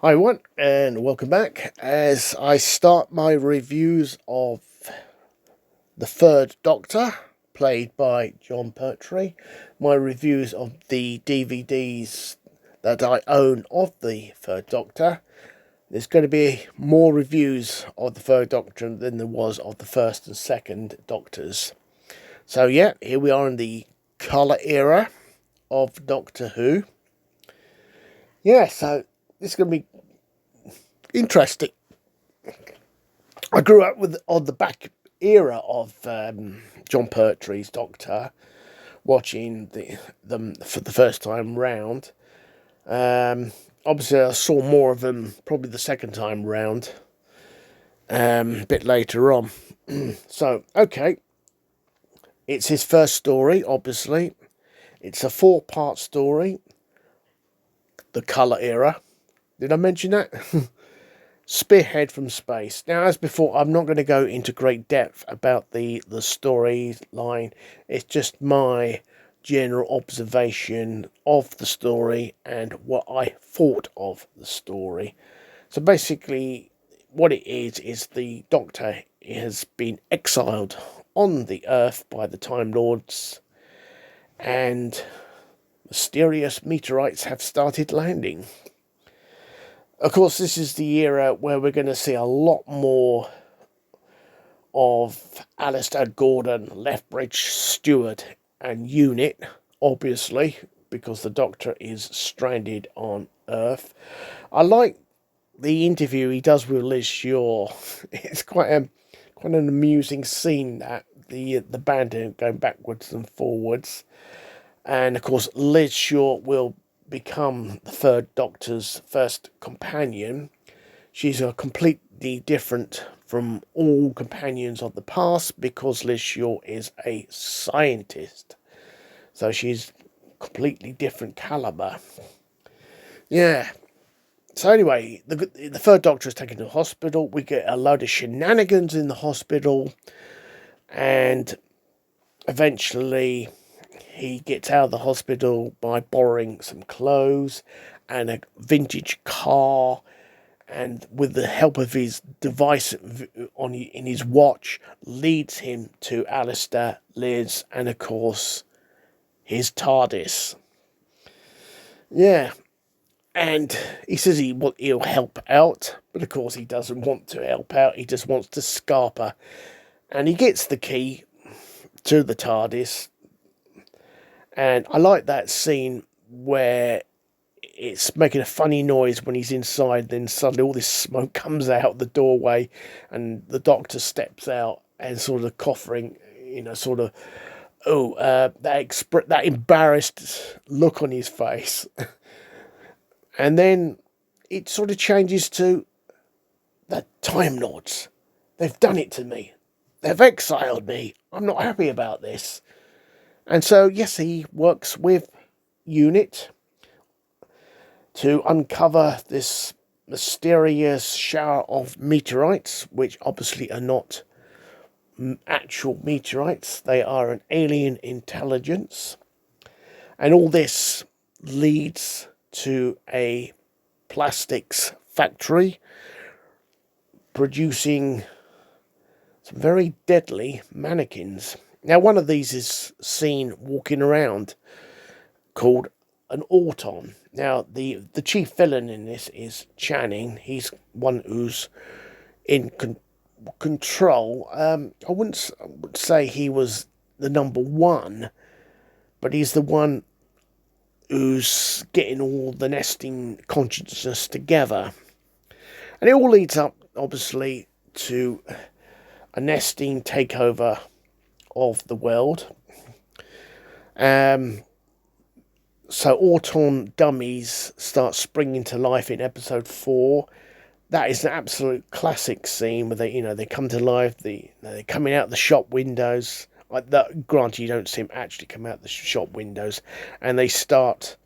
Hi everyone, and welcome back as I start my reviews of the Third Doctor, played by John Pertwee. My reviews of the DVDs that I own of the Third Doctor. There's going to be more reviews of the Third Doctor than there was of the first and second Doctors. So yeah, here we are in the colour era of Doctor Who. Yeah, so this is going to be interesting. I grew up on the back era of John Pertwee's Doctor, watching them for the first time round. Obviously, I saw more of them probably the second time round, a bit later on. So, okay, it's his first story, obviously. It's a 4-part story, the colour era. Did I mention that? Spearhead from space. Now, as before, I'm not going to go into great depth about the storyline. It's just my general observation of the story and what I thought of the story. So basically, what it is the Doctor has been exiled on the Earth by the Time Lords, and mysterious meteorites have started landing. Of course, this is the era where we're going to see a lot more of Alistair Gordon, Lethbridge Stewart, and Unit, obviously, because the Doctor is stranded on Earth. I like the interview he does with Liz Shaw. It's quite an amusing scene, that the band going backwards and forwards, and of course Liz Shaw will become the Third Doctor's first companion. She's a completely different from all companions of the past because Liz Shaw is a scientist. So she's completely different caliber. Yeah. So anyway, the Third Doctor is taken to the hospital. We get a load of shenanigans in the hospital, and eventually he gets out of the hospital by borrowing some clothes and a vintage car, and with the help of his device in his watch, leads him to Alistair, Liz, and of course his TARDIS. Yeah, and he says he'll help out, but of course he doesn't want to help out. He just wants to scarper, and he gets the key to the TARDIS. And I like that scene where it's making a funny noise when he's inside, then suddenly all this smoke comes out the doorway, and the Doctor steps out and sort of coughing, sort of, that embarrassed look on his face. And then it sort of changes to the Time Lords. They've done it to me. They've exiled me. I'm not happy about this. And so, yes, he works with Unit to uncover this mysterious shower of meteorites, which obviously are not actual meteorites. They are an alien intelligence. And all this leads to a plastics factory producing some very deadly mannequins. Now, one of these is seen walking around, called an Auton. Now, the chief villain in this is Channing. He's one who's in control. I wouldn't say he was the number one, but he's the one who's getting all the nesting consciousness together. And it all leads up, obviously, to a nesting takeover of the world. So Auton dummies start springing to life in episode 4. That is an absolute classic scene where they come to life. They're coming out the shop windows. Like that, granted, you don't see them actually come out the shop windows, and they start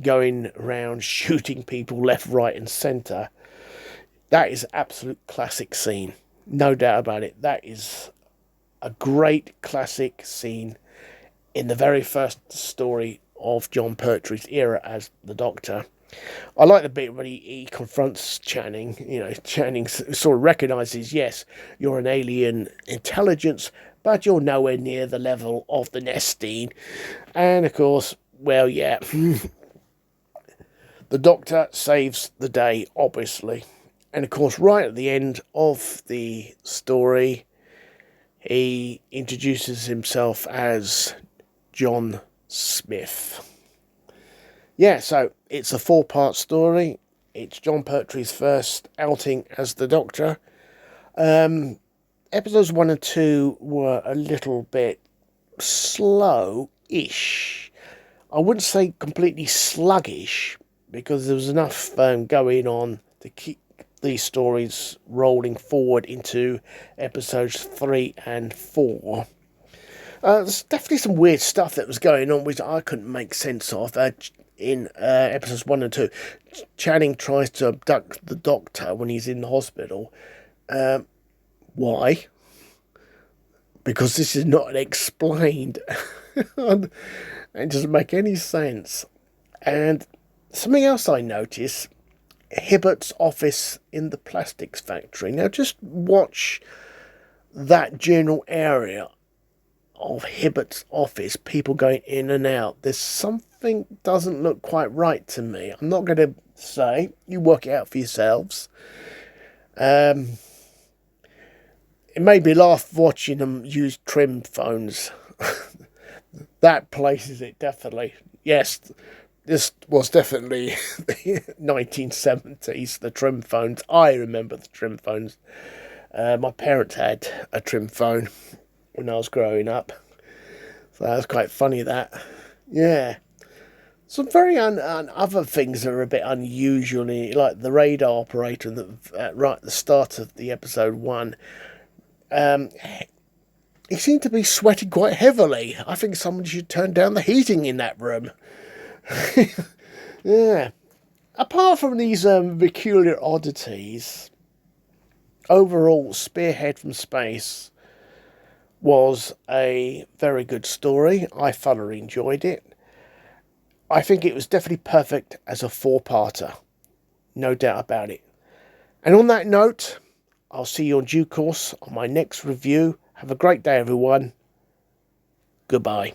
going around shooting people left, right, and centre. That is an absolute classic scene, no doubt about it. That is a great classic scene in the very first story of John Pertwee's era as the Doctor. I like the bit when he confronts Channing. You know, Channing sort of recognises, yes, you're an alien intelligence, but you're nowhere near the level of the Nestine. And of course, well, yeah, the Doctor saves the day, obviously. And of course, right at the end of the story, he introduces himself as John Smith. Yeah, so it's a 4-part story. It's John Pertwee's first outing as the Doctor. Episodes 1 and 2 were a little bit slow-ish. I wouldn't say completely sluggish, because there was enough going on to keep these stories rolling forward into episodes 3 and 4. There's definitely some weird stuff that was going on which I couldn't make sense of. In episodes 1 and 2, Channing tries to abduct the Doctor when he's in the hospital. Why? Because this is not explained. It doesn't make any sense. And something else I noticed, Hibbert's office in the plastics factory. Now just watch that general area of Hibbert's office, people going in and out. There's something doesn't look quite right to me. I'm not going to say. You work it out for yourselves. It made me laugh watching them use trim phones. That places it, definitely. Yes, this was definitely the 1970s, the trim phones. I remember the trim phones. My parents had a trim phone when I was growing up. So that was quite funny, that. Yeah. Some very other things that are a bit unusual, like the radar operator right at the start of the episode 1. He seemed to be sweating quite heavily. I think somebody should turn down the heating in that room. Yeah. Apart from these peculiar oddities, overall, Spearhead from Space was a very good story. I thoroughly enjoyed it. I think it was definitely perfect as a 4-parter. No doubt about it. And on that note, I'll see you in due course on my next review. Have a great day, everyone. Goodbye.